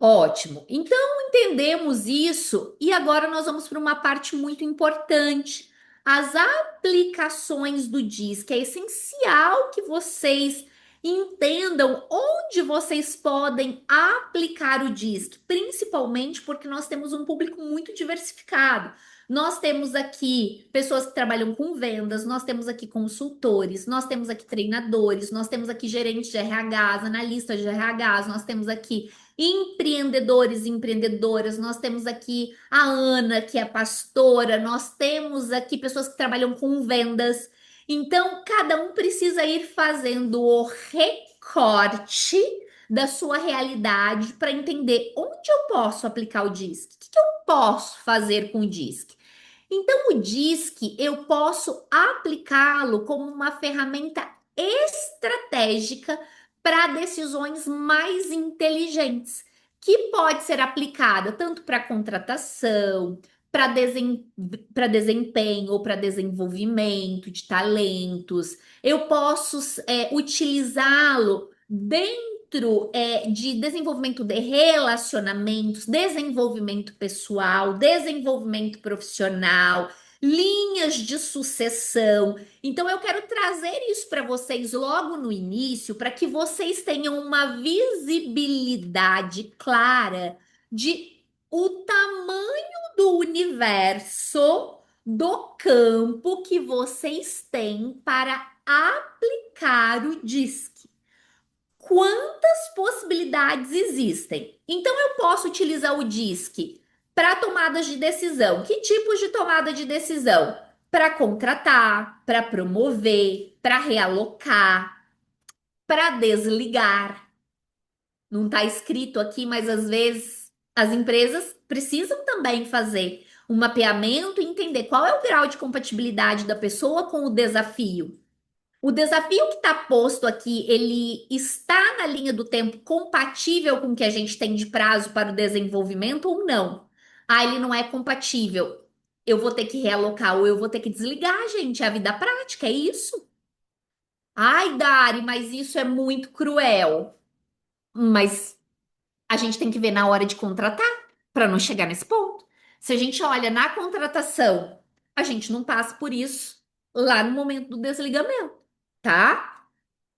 Ótimo. Então, entendemos isso e agora nós vamos para uma parte muito importante. As aplicações do DISC. É essencial que vocês entendam onde vocês podem aplicar o DISC, principalmente porque nós temos um público muito diversificado. Nós temos aqui pessoas que trabalham com vendas, nós temos aqui consultores, nós temos aqui treinadores, nós temos aqui gerentes de RHs, analistas de RHs, nós temos aqui empreendedores e empreendedoras. Nós temos aqui a Ana, que é pastora, nós temos aqui pessoas que trabalham com vendas. Então, cada um precisa ir fazendo o recorte da sua realidade para entender onde eu posso aplicar o DISC, o que que eu posso fazer com o DISC. Então, o DISC eu posso aplicá-lo como uma ferramenta estratégica para decisões mais inteligentes, que pode ser aplicada tanto para contratação, para desempenho ou para desenvolvimento de talentos. Eu posso utilizá-lo dentro de desenvolvimento de relacionamentos, desenvolvimento pessoal, desenvolvimento profissional, linhas de sucessão. Então, eu quero trazer isso para vocês logo no início, para que vocês tenham uma visibilidade clara de o tamanho do universo, do campo que vocês têm para aplicar o DISC. Quantas possibilidades existem? Então, eu posso utilizar o DISC para tomadas de decisão. Que tipos de tomada de decisão? Para contratar, para promover, para realocar, para desligar. Não está escrito aqui, mas às vezes as empresas precisam também fazer um mapeamento e entender qual é o grau de compatibilidade da pessoa com o desafio. O desafio que está posto aqui, ele está na linha do tempo compatível com o que a gente tem de prazo para o desenvolvimento ou não? Ah, ele não é compatível. Eu vou ter que realocar ou eu vou ter que desligar, gente. É a vida prática, é isso? Ai, Dari, mas isso é muito cruel. Mas a gente tem que ver na hora de contratar para não chegar nesse ponto. Se a gente olha na contratação, a gente não passa por isso lá no momento do desligamento, tá?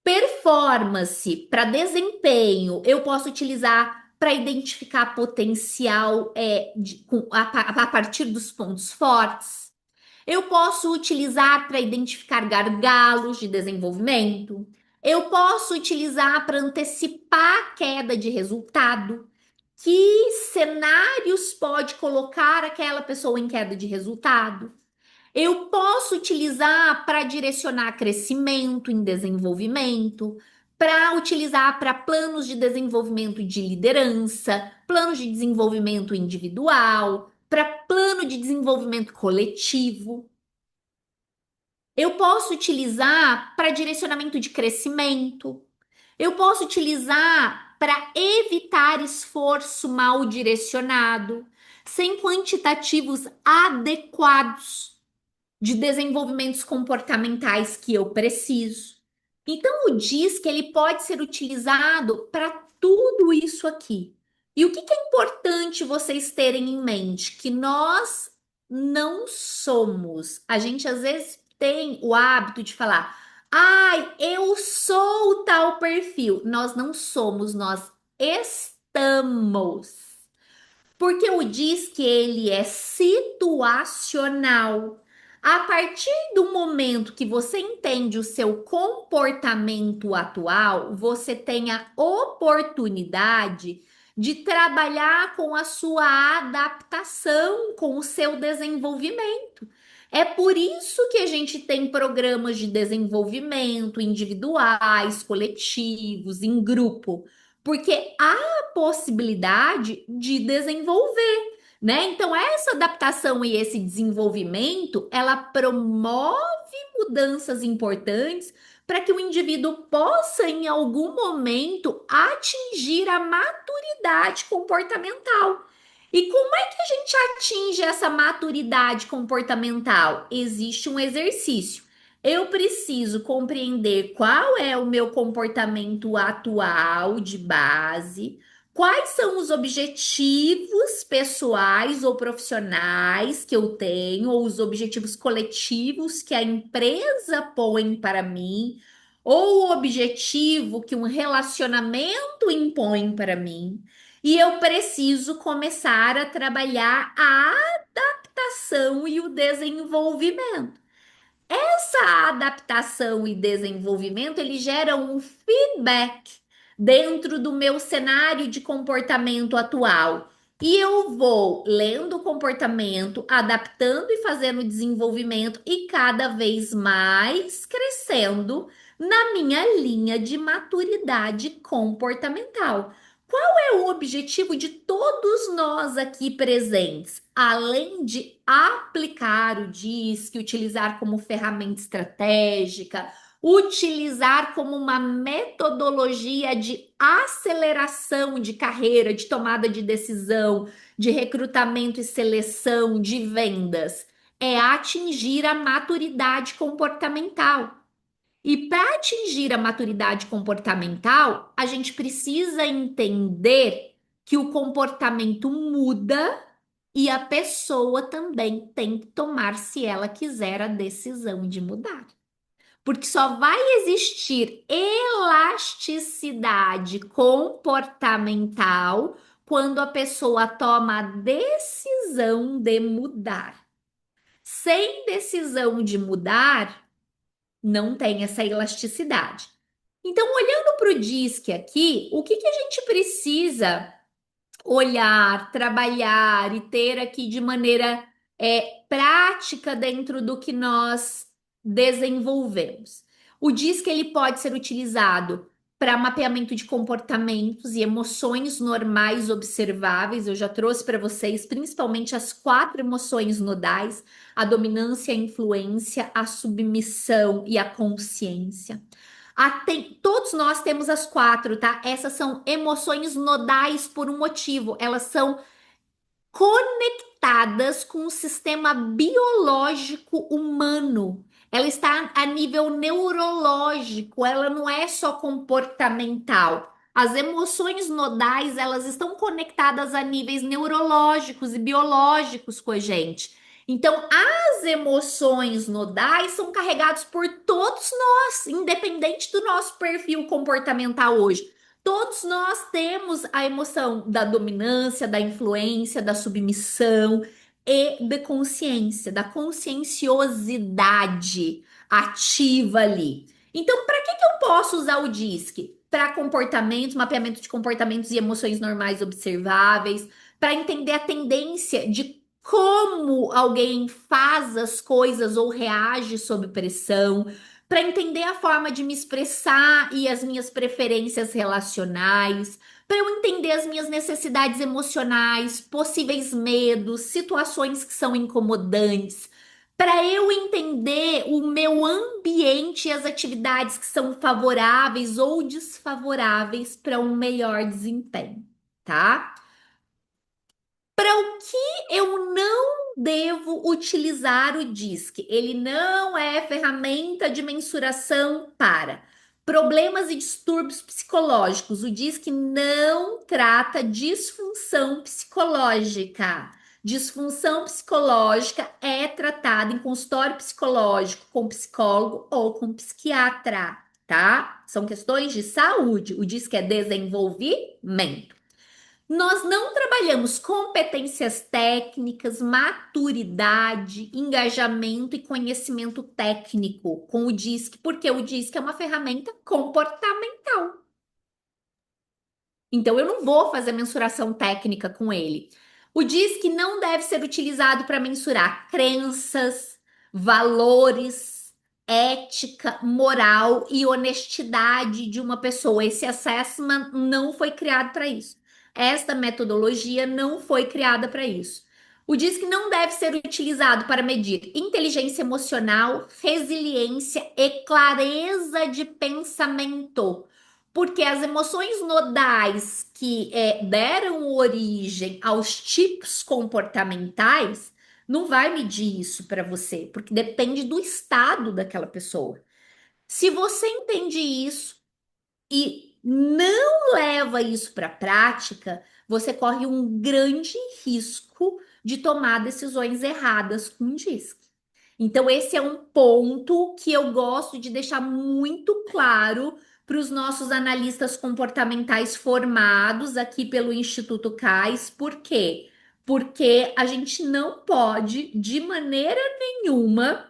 Performance para desempenho, eu posso utilizar para identificar potencial a partir dos pontos fortes. Eu posso utilizar para identificar gargalos de desenvolvimento. Eu posso utilizar para antecipar a queda de resultado. Que cenários pode colocar aquela pessoa em queda de resultado? Eu posso utilizar para direcionar crescimento em desenvolvimento, para utilizar para planos de desenvolvimento de liderança, planos de desenvolvimento individual, para plano de desenvolvimento coletivo. Eu posso utilizar para direcionamento de crescimento. Eu posso utilizar para evitar esforço mal direcionado, sem quantitativos adequados de desenvolvimentos comportamentais que eu preciso. Então, o DISC ele pode ser utilizado para tudo isso aqui. E o que que é importante vocês terem em mente? Que nós não somos. A gente às vezes tem o hábito de falar: ai, eu sou o tal perfil. Nós não somos, nós estamos. Porque o diz que ele é situacional. A partir do momento que você entende o seu comportamento atual, você tem a oportunidade de trabalhar com a sua adaptação, com o seu desenvolvimento. É por isso que a gente tem programas de desenvolvimento individuais, coletivos, em grupo, porque há possibilidade de desenvolver, né? Então, essa adaptação e esse desenvolvimento, ela promove mudanças importantes para que o indivíduo possa, em algum momento, atingir a maturidade comportamental. E como é que a gente atinge essa maturidade comportamental? Existe um exercício. Eu preciso compreender qual é o meu comportamento atual de base Quais são os objetivos pessoais ou profissionais que eu tenho, ou os objetivos coletivos que a empresa põe para mim, ou o objetivo que um relacionamento impõe para mim, e eu preciso começar a trabalhar a adaptação e o desenvolvimento. Essa adaptação e desenvolvimento, ele gera um feedback dentro do meu cenário de comportamento atual. E eu vou lendo o comportamento, adaptando e fazendo desenvolvimento e cada vez mais crescendo na minha linha de maturidade comportamental. Qual é o objetivo de todos nós aqui presentes? Além de aplicar o DISC, utilizar como ferramenta estratégica, utilizar como uma metodologia de aceleração de carreira, de tomada de decisão, de recrutamento e seleção, de vendas, é atingir a maturidade comportamental. E para atingir a maturidade comportamental, a gente precisa entender que o comportamento muda e a pessoa também tem que tomar, se ela quiser, a decisão de mudar. Porque só vai existir elasticidade comportamental quando a pessoa toma a decisão de mudar. Sem decisão de mudar, não tem essa elasticidade. Então, olhando para o DISC aqui, o que que a gente precisa olhar, trabalhar e ter aqui de maneira prática dentro do que nós desenvolvemos? O DISC ele pode ser utilizado para mapeamento de comportamentos e emoções normais observáveis. Eu já trouxe para vocês principalmente as quatro emoções nodais: a dominância, a influência, a submissão e a consciência. Todos nós temos as quatro, tá? Essas são emoções nodais por um motivo. Elas são conectadas com o sistema biológico humano. Ela está a nível neurológico, ela não é só comportamental. As emoções nodais, elas estão conectadas a níveis neurológicos e biológicos com a gente. Então, as emoções nodais são carregadas por todos nós, independente do nosso perfil comportamental hoje. Todos nós temos a emoção da dominância, da influência, da submissão e da consciência, da conscienciosidade ativa ali. Então, para que eu posso usar o DISC? Para comportamentos, mapeamento de comportamentos e emoções normais observáveis, para entender a tendência de como alguém faz as coisas ou reage sob pressão, para entender a forma de me expressar e as minhas preferências relacionais, para eu entender as minhas necessidades emocionais, possíveis medos, situações que são incomodantes, para eu entender o meu ambiente e as atividades que são favoráveis ou desfavoráveis para um melhor desempenho, tá? Para o que eu não devo utilizar o DISC? Ele não é ferramenta de mensuração para problemas e distúrbios psicológicos. O DISC não trata disfunção psicológica. Disfunção psicológica é tratada em consultório psicológico com psicólogo ou com psiquiatra, tá? São questões de saúde. O DISC é desenvolvimento. Nós não trabalhamos competências técnicas, maturidade, engajamento e conhecimento técnico com o DISC, porque o DISC é uma ferramenta comportamental. Então, eu não vou fazer mensuração técnica com ele. O DISC não deve ser utilizado para mensurar crenças, valores, ética, moral e honestidade de uma pessoa. Esse assessment não foi criado para isso. Esta metodologia não foi criada para isso. O DISC não deve ser utilizado para medir inteligência emocional, resiliência e clareza de pensamento, porque as emoções nodais que deram origem aos tipos comportamentais não vai medir isso para você, porque depende do estado daquela pessoa. Se você entende isso e não leva isso para a prática, você corre um grande risco de tomar decisões erradas com o DISC. Então, esse é um ponto que eu gosto de deixar muito claro para os nossos analistas comportamentais formados aqui pelo Instituto CAIS. Por quê? Porque a gente não pode, de maneira nenhuma,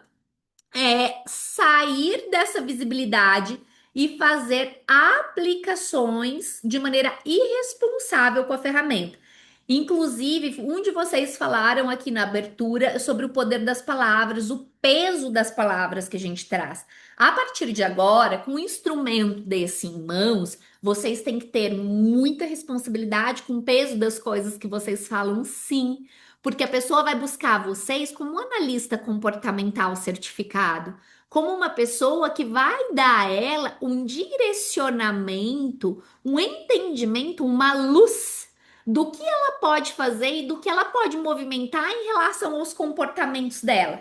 sair dessa visibilidade e fazer aplicações de maneira irresponsável com a ferramenta. Inclusive, um de vocês falaram aqui na abertura sobre o poder das palavras, o peso das palavras que a gente traz. A partir de agora, com um instrumento desse em mãos, vocês têm que ter muita responsabilidade com o peso das coisas que vocês falam, sim. Porque a pessoa vai buscar vocês como um analista comportamental certificado, como uma pessoa que vai dar a ela um direcionamento, um entendimento, uma luz do que ela pode fazer e do que ela pode movimentar em relação aos comportamentos dela.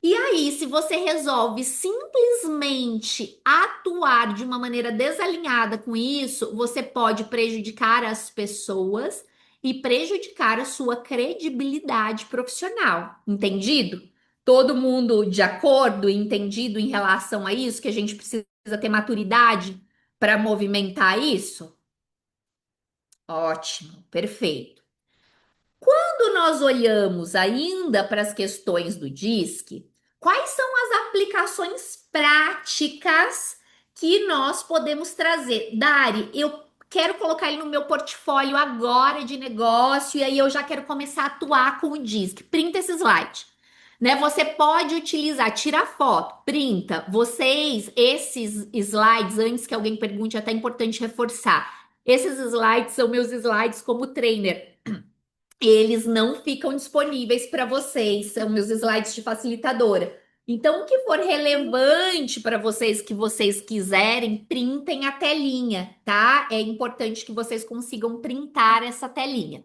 E aí, se você resolve simplesmente atuar de uma maneira desalinhada com isso, você pode prejudicar as pessoas e prejudicar a sua credibilidade profissional. Entendido? Todo mundo de acordo e entendido em relação a isso, que a gente precisa ter maturidade para movimentar isso? Ótimo, perfeito. Quando nós olhamos ainda para as questões do DISC, quais são as aplicações práticas que nós podemos trazer? Dari, eu quero colocar ele no meu portfólio agora de negócio e aí eu já quero começar a atuar com o DISC. Printa esse slide. Né? Você pode utilizar, tira foto, printa. Vocês, esses slides, antes que alguém pergunte, é até importante reforçar. Esses slides são meus slides como trainer, eles não ficam disponíveis para vocês, são meus slides de facilitadora. Então, o que for relevante para vocês, que vocês quiserem, printem a telinha, tá? É importante que vocês consigam printar essa telinha.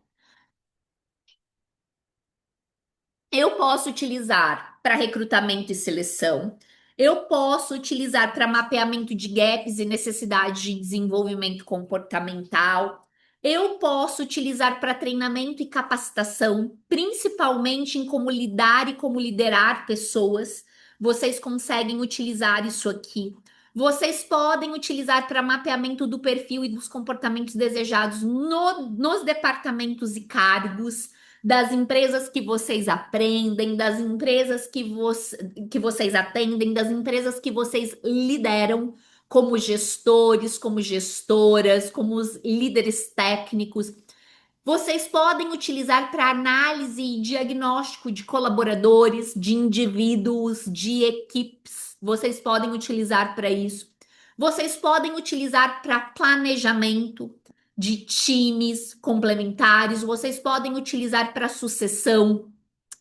Eu posso utilizar para recrutamento e seleção. Eu posso utilizar para mapeamento de gaps e necessidades de desenvolvimento comportamental. Eu posso utilizar para treinamento e capacitação, principalmente em como lidar e como liderar pessoas. Vocês conseguem utilizar isso aqui. Vocês podem utilizar para mapeamento do perfil e dos comportamentos desejados nos departamentos e cargos das empresas que vocês aprendem, das empresas que vocês atendem, das empresas que vocês lideram, como gestores, como gestoras, como os líderes técnicos. Vocês podem utilizar para análise e diagnóstico de colaboradores, de indivíduos, de equipes. Vocês podem utilizar para isso. Vocês podem utilizar para planejamento de times complementares. Vocês podem utilizar para sucessão.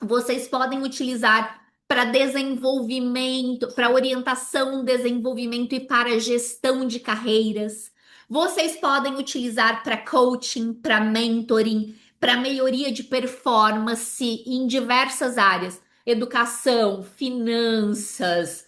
Vocês podem utilizar para desenvolvimento, para orientação, desenvolvimento e para gestão de carreiras. Vocês podem utilizar para coaching, para mentoring, para melhoria de performance em diversas áreas: educação, finanças,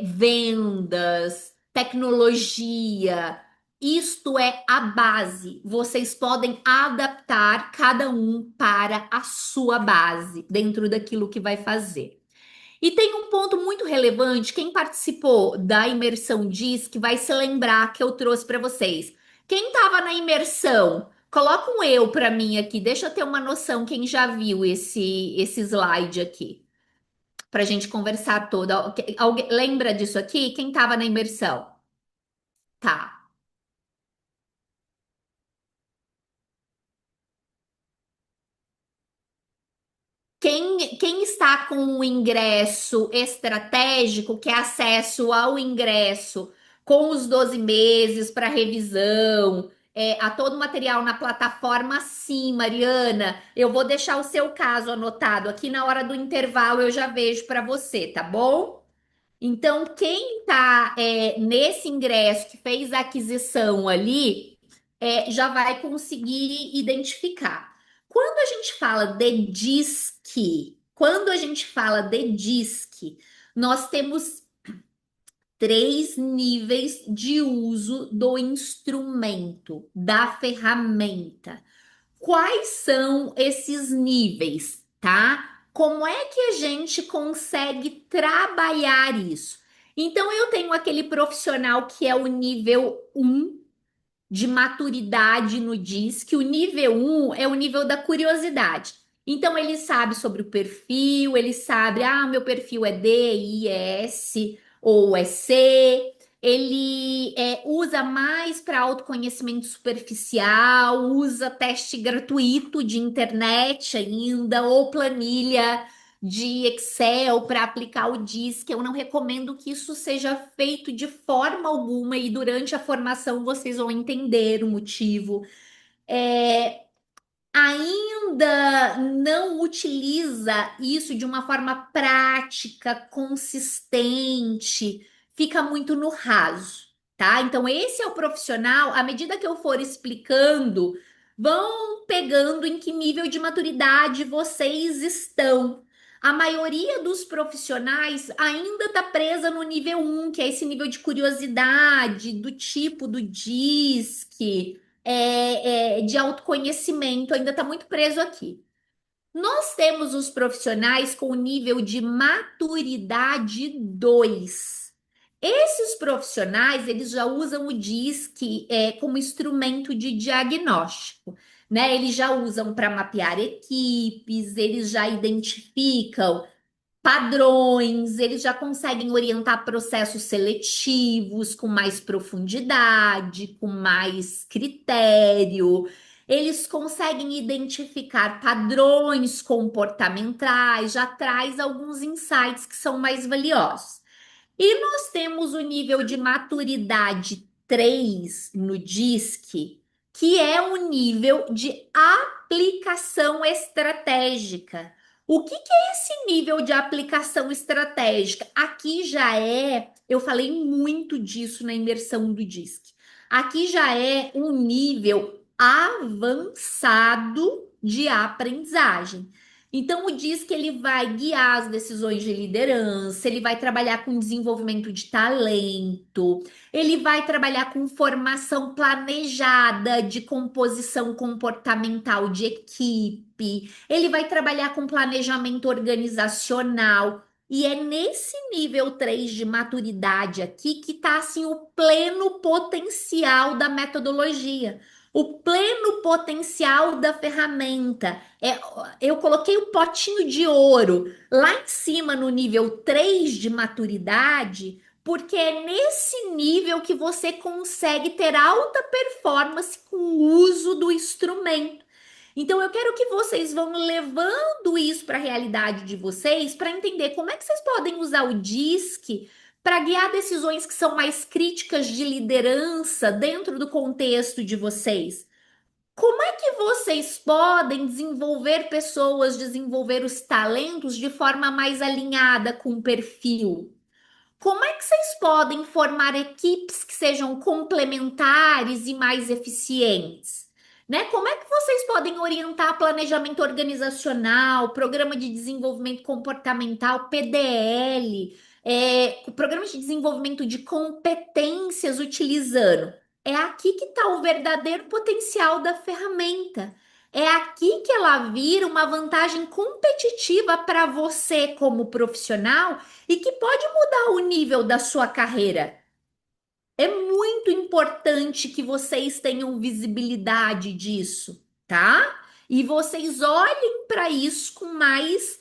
vendas, tecnologia. Isto é a base. Vocês podem adaptar cada um para a sua base, dentro daquilo que vai fazer. E tem um ponto muito relevante, quem participou da imersão diz que vai se lembrar que eu trouxe para vocês. Quem estava na imersão, coloca um eu para mim aqui, deixa eu ter uma noção quem já viu esse slide aqui, para a gente conversar toda. Alguém lembra disso aqui? Quem estava na imersão? Tá. Quem está com o ingresso estratégico, que é acesso ao ingresso com os 12 meses para revisão, a todo o material na plataforma, sim, Mariana. Eu vou deixar o seu caso anotado aqui na hora do intervalo, eu já vejo para você, tá bom? Então, quem está nesse ingresso que fez a aquisição ali, já vai conseguir identificar. Quando a gente fala de DISC, quando a gente fala de DISC, nós temos três níveis de uso do instrumento, da ferramenta. Quais são esses níveis, tá? Como é que a gente consegue trabalhar isso? Então, eu tenho aquele profissional que é o nível um de maturidade no DISC. O nível um é o nível da curiosidade. Então, ele sabe sobre o perfil, ele sabe, meu perfil é D, I, é S ou é C. Ele usa mais para autoconhecimento superficial, usa teste gratuito de internet ainda, ou planilha de Excel para aplicar o DISC. Eu não recomendo que isso seja feito de forma alguma, e durante a formação vocês vão entender o motivo. É, ainda não utiliza isso de uma forma prática, consistente, fica muito no raso, tá? Então, esse é o profissional, à medida que eu for explicando, vão pegando em que nível de maturidade vocês estão. A maioria dos profissionais ainda está presa no nível um, que é esse nível de curiosidade, do tipo do DISC, de autoconhecimento, ainda está muito preso aqui. Nós temos os profissionais com nível de maturidade 2. Esses profissionais, eles já usam o DISC como instrumento de diagnóstico, né? Eles já usam para mapear equipes, eles já identificam padrões, eles já conseguem orientar processos seletivos com mais profundidade, com mais critério. Eles conseguem identificar padrões comportamentais, já traz alguns insights que são mais valiosos. E nós temos o nível de maturidade 3 no DISC, que é o nível de aplicação estratégica. O que é esse nível de aplicação estratégica? Aqui já eu falei muito disso na imersão do DISC. Aqui já é um nível avançado de aprendizagem. Então, o diz que ele vai guiar as decisões de liderança, ele vai trabalhar com desenvolvimento de talento, ele vai trabalhar com formação planejada de composição comportamental de equipe, ele vai trabalhar com planejamento organizacional. E é nesse nível 3 de maturidade aqui que está assim, o pleno potencial da metodologia, o pleno potencial da ferramenta. Eu coloquei o potinho de ouro lá em cima no nível 3 de maturidade, porque é nesse nível que você consegue ter alta performance com o uso do instrumento. Então, eu quero que vocês vão levando isso para a realidade de vocês, para entender como é que vocês podem usar o DISC para guiar decisões que são mais críticas de liderança dentro do contexto de vocês. Como é que vocês podem desenvolver pessoas, desenvolver os talentos de forma mais alinhada com o perfil? Como é que vocês podem formar equipes que sejam complementares e mais eficientes? Né? Como é que vocês podem orientar planejamento organizacional, programa de desenvolvimento comportamental, PDL, o programa de desenvolvimento de competências utilizando? É aqui que está o verdadeiro potencial da ferramenta. É aqui que ela vira uma vantagem competitiva para você como profissional e que pode mudar o nível da sua carreira. É muito importante que vocês tenham visibilidade disso, tá? E vocês olhem para isso com mais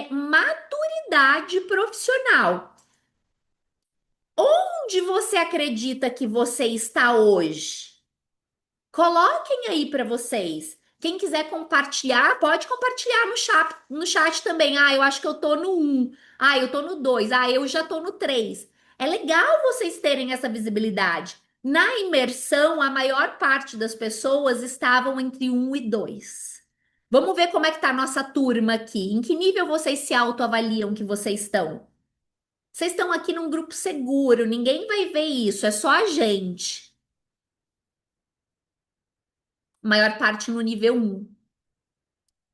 maturidade profissional. Onde você acredita que você está hoje? Coloquem aí para vocês. Quem quiser compartilhar, pode compartilhar no chat também. Eu acho que eu tô no um. Eu tô no 2. Eu já tô no 3. É legal vocês terem essa visibilidade. Na imersão, a maior parte das pessoas estavam entre um e 2. Vamos ver como é que tá a nossa turma aqui. Em que nível vocês se autoavaliam que vocês estão? Vocês estão aqui num grupo seguro, ninguém vai ver isso, é só a gente. Maior parte no nível um.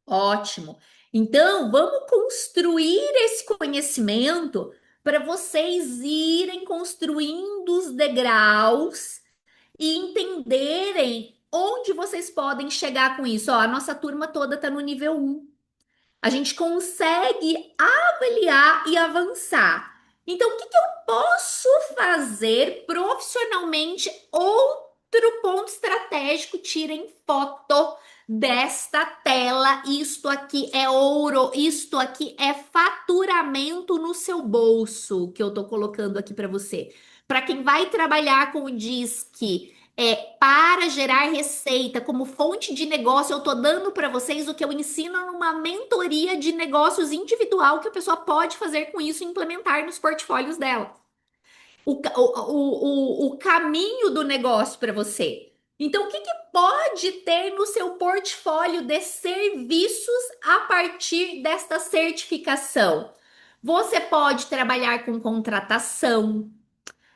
Ótimo. Então, vamos construir esse conhecimento para vocês irem construindo os degraus e entenderem onde vocês podem chegar com isso. Ó, a nossa turma toda está no nível um. A gente consegue avaliar e avançar. Então, o que que eu posso fazer profissionalmente? Outro ponto estratégico: tirem foto desta tela. Isto aqui é ouro, isto aqui é faturamento no seu bolso que eu tô colocando aqui para você. Para quem vai trabalhar com o Disque para gerar receita como fonte de negócio, eu tô dando para vocês o que eu ensino numa mentoria de negócios individual que a pessoa pode fazer com isso e implementar nos portfólios dela. O caminho do negócio para você. Então, o que que pode ter no seu portfólio de serviços a partir desta certificação? Você pode trabalhar com contratação,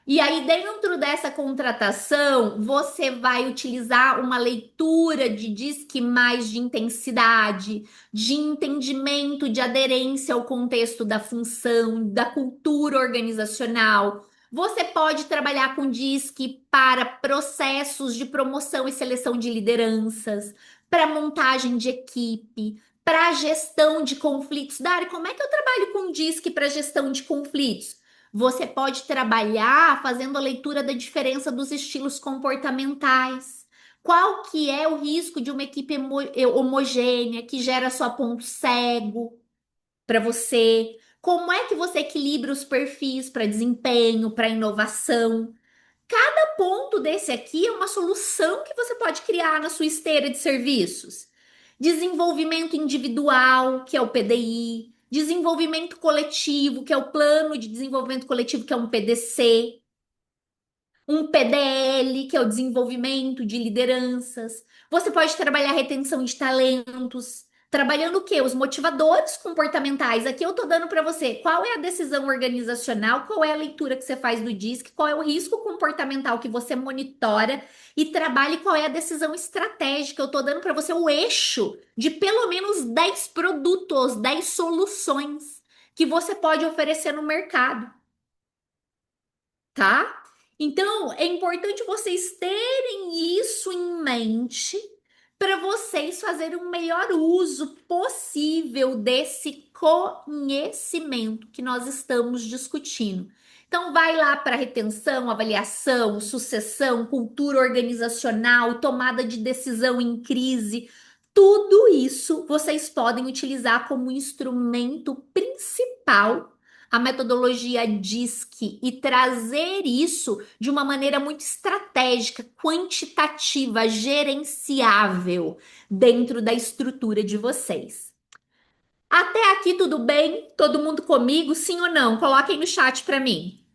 e aí, dentro dessa contratação, você vai utilizar uma leitura de disque mais de intensidade, de entendimento, de aderência ao contexto da função, da cultura organizacional. Você pode trabalhar com disque para processos de promoção e seleção de lideranças, para montagem de equipe, para gestão de conflitos. Dari, como é que eu trabalho com disque para gestão de conflitos? Você pode trabalhar fazendo a leitura da diferença dos estilos comportamentais. Qual que é o risco de uma equipe homogênea que gera só ponto cego para você? Como é que você equilibra os perfis para desempenho, para inovação? Cada ponto desse aqui é uma solução que você pode criar na sua esteira de serviços. Desenvolvimento individual, que é o PDI, desenvolvimento coletivo, que é o plano de desenvolvimento coletivo, que é um PDC, um PDL, que é o desenvolvimento de lideranças. Você pode trabalhar retenção de talentos, trabalhando o quê? Os motivadores comportamentais. Aqui eu tô dando para você qual é a decisão organizacional, qual é a leitura que você faz do DISC, qual é o risco comportamental que você monitora e trabalhe qual é a decisão estratégica. Eu tô dando para você o eixo de pelo menos 10 produtos, 10 soluções que você pode oferecer no mercado, tá? Então, é importante vocês terem isso em mente para vocês fazerem o melhor uso possível desse conhecimento que nós estamos discutindo. Então, vai lá para retenção, avaliação, sucessão, cultura organizacional, tomada de decisão em crise. Tudo isso vocês podem utilizar como instrumento principal a metodologia DISC e trazer isso de uma maneira muito estratégica, quantitativa, gerenciável dentro da estrutura de vocês. Até aqui tudo bem? Todo mundo comigo? Sim ou não? Coloquem no chat para mim.